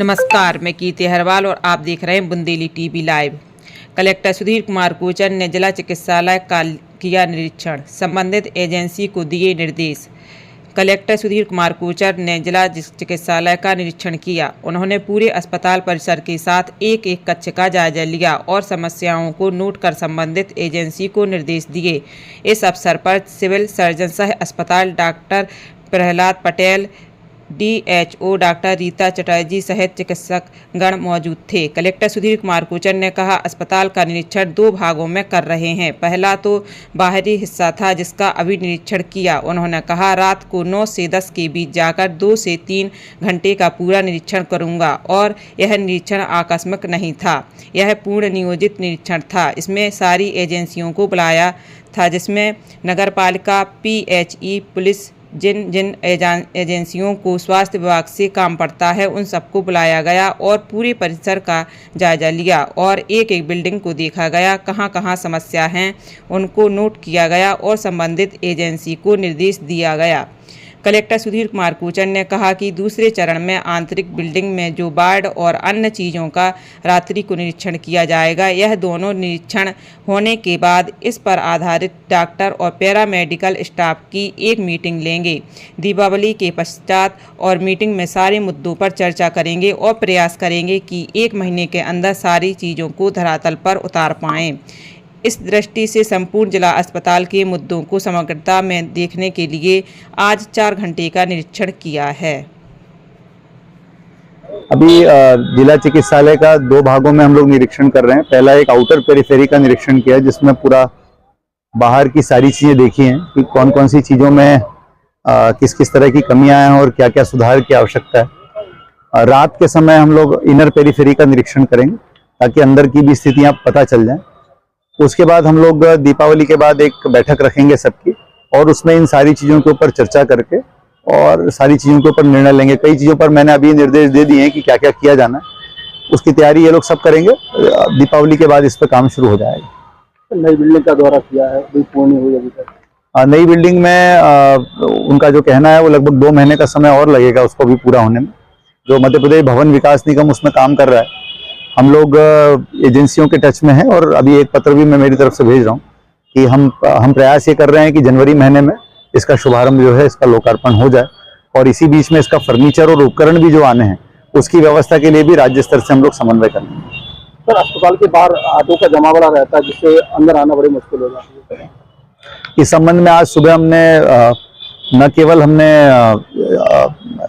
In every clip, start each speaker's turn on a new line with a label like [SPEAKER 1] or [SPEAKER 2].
[SPEAKER 1] नमस्कार, मैं कीर्ति हरवाल और आप देख रहे हैं Bundeli TV live. Collector Sudhir Kumar Kochar ने जिला चिकित्सालय का किया निरीक्षण, संबंधित एजेंसी को दिए निर्देश। कलेक्टर सुधीर कुमार कोचर ने जिला चिकित्सालय का निरीक्षण किया। उन्होंने पूरे अस्पताल परिसर के साथ एक एक कक्ष का जायजा लिया और समस्याओं को नोट कर संबंधित एजेंसी को निर्देश दिए। इस अवसर पर सिविल सर्जन सह अस्पताल doctor Prahlad Patel, DHO doctor Rita Chatterjee सहित चिकित्सक गण मौजूद थे। कलेक्टर सुधीर कुमार कोचर ने कहा, अस्पताल का निरीक्षण 2 भागों में कर रहे हैं। पहला तो बाहरी हिस्सा था जिसका अभी निरीक्षण किया। उन्होंने कहा, रात को 9 से 10 के बीच जाकर 2 से 3 घंटे का पूरा निरीक्षण करूंगा और यह निरीक्षण आकस्मिक नहीं था, यह पूर्ण नियोजित निरीक्षण था। इसमें सारी एजेंसियों को बुलाया था, जिसमें नगरपालिका, PHE, पुलिस, जिन एजेंसियों को स्वास्थ्य विभाग से काम पड़ता है उन सबको बुलाया गया और पूरे परिसर का जायजा लिया और एक एक बिल्डिंग को देखा गया। कहां कहां समस्या हैं उनको नोट किया गया और संबंधित एजेंसी को निर्देश दिया गया। कलेक्टर सुधीर कुमार कोचर ने कहा कि दूसरे चरण में आंतरिक बिल्डिंग में जो वार्ड और अन्य चीज़ों का रात्रि को निरीक्षण किया जाएगा, यह दोनों निरीक्षण होने के बाद इस पर आधारित डॉक्टर और पैरामेडिकल स्टाफ की एक मीटिंग लेंगे दीपावली के पश्चात और मीटिंग में सारे मुद्दों पर चर्चा करेंगे और प्रयास करेंगे कि 1 महीने के अंदर सारी चीज़ों को धरातल पर उतार पाएँ। इस दृष्टि से संपूर्ण जिला अस्पताल के मुद्दों को समग्रता में देखने के लिए आज 4 घंटे का निरीक्षण किया है।
[SPEAKER 2] अभी जिला चिकित्सालय का 2 भागों में हम लोग निरीक्षण कर रहे हैं। पहला एक आउटर पेरिफेरी का निरीक्षण किया, जिसमें पूरा बाहर की सारी चीजें देखी हैं कि कौन कौन सी चीजों में किस किस तरह की कमियां हैं और क्या क्या सुधार की आवश्यकता है। रात के समय हम लोग इनर पेरिफेरी का निरीक्षण करेंगे ताकि अंदर की भी स्थितियां पता चल जाएं। उसके बाद हम लोग दीपावली के बाद एक बैठक रखेंगे सबकी और उसमें इन सारी चीज़ों के ऊपर चर्चा करके और सारी चीज़ों के ऊपर निर्णय लेंगे। कई चीज़ों पर मैंने अभी निर्देश दे दिए हैं कि क्या क्या किया जाना है, उसकी तैयारी ये लोग सब करेंगे। दीपावली के बाद इस पर काम शुरू हो जाएगा।
[SPEAKER 3] नई बिल्डिंग का दौरा किया है, अभी पूर्ण हुई अभी तक।
[SPEAKER 2] नई बिल्डिंग में उनका जो कहना है वो लगभग 2 महीने का समय और लगेगा उसको भी पूरा होने में। जो मध्य प्रदेश भवन विकास निगम उसमें काम कर रहा है, हम लोग एजेंसियों के टच में हैं और अभी एक पत्र भी मैं मेरी तरफ से भेज रहा हूं कि हम प्रयास ये कर रहे हैं कि जनवरी महीने में इसका शुभारंभ जो है, इसका लोकार्पण हो जाए और इसी बीच में इसका फर्नीचर और उपकरण भी जो आने हैं उसकी व्यवस्था के लिए भी राज्य स्तर से हम लोग समन्वय कर रहे हैं।
[SPEAKER 3] सर, अस्पताल के बाहर ऑटो का जमावड़ा रहता है जिससे अंदर आना बड़ी मुश्किल हो जाती है।
[SPEAKER 2] इस संबंध में आज सुबह हमने न केवल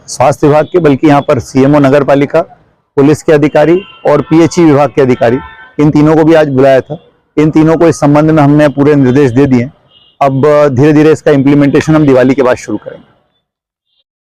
[SPEAKER 2] स्वास्थ्य विभाग के बल्कि यहाँ पर CMO नगर पालिका, पुलिस के अधिकारी और PHE विभाग के अधिकारी, इन तीनों को भी आज बुलाया था। इन तीनों को इस संबंध में हमने पूरे निर्देश दे दिए। अब धीरे धीरे इसका इम्प्लीमेंटेशन हम दिवाली के बाद शुरू करेंगे।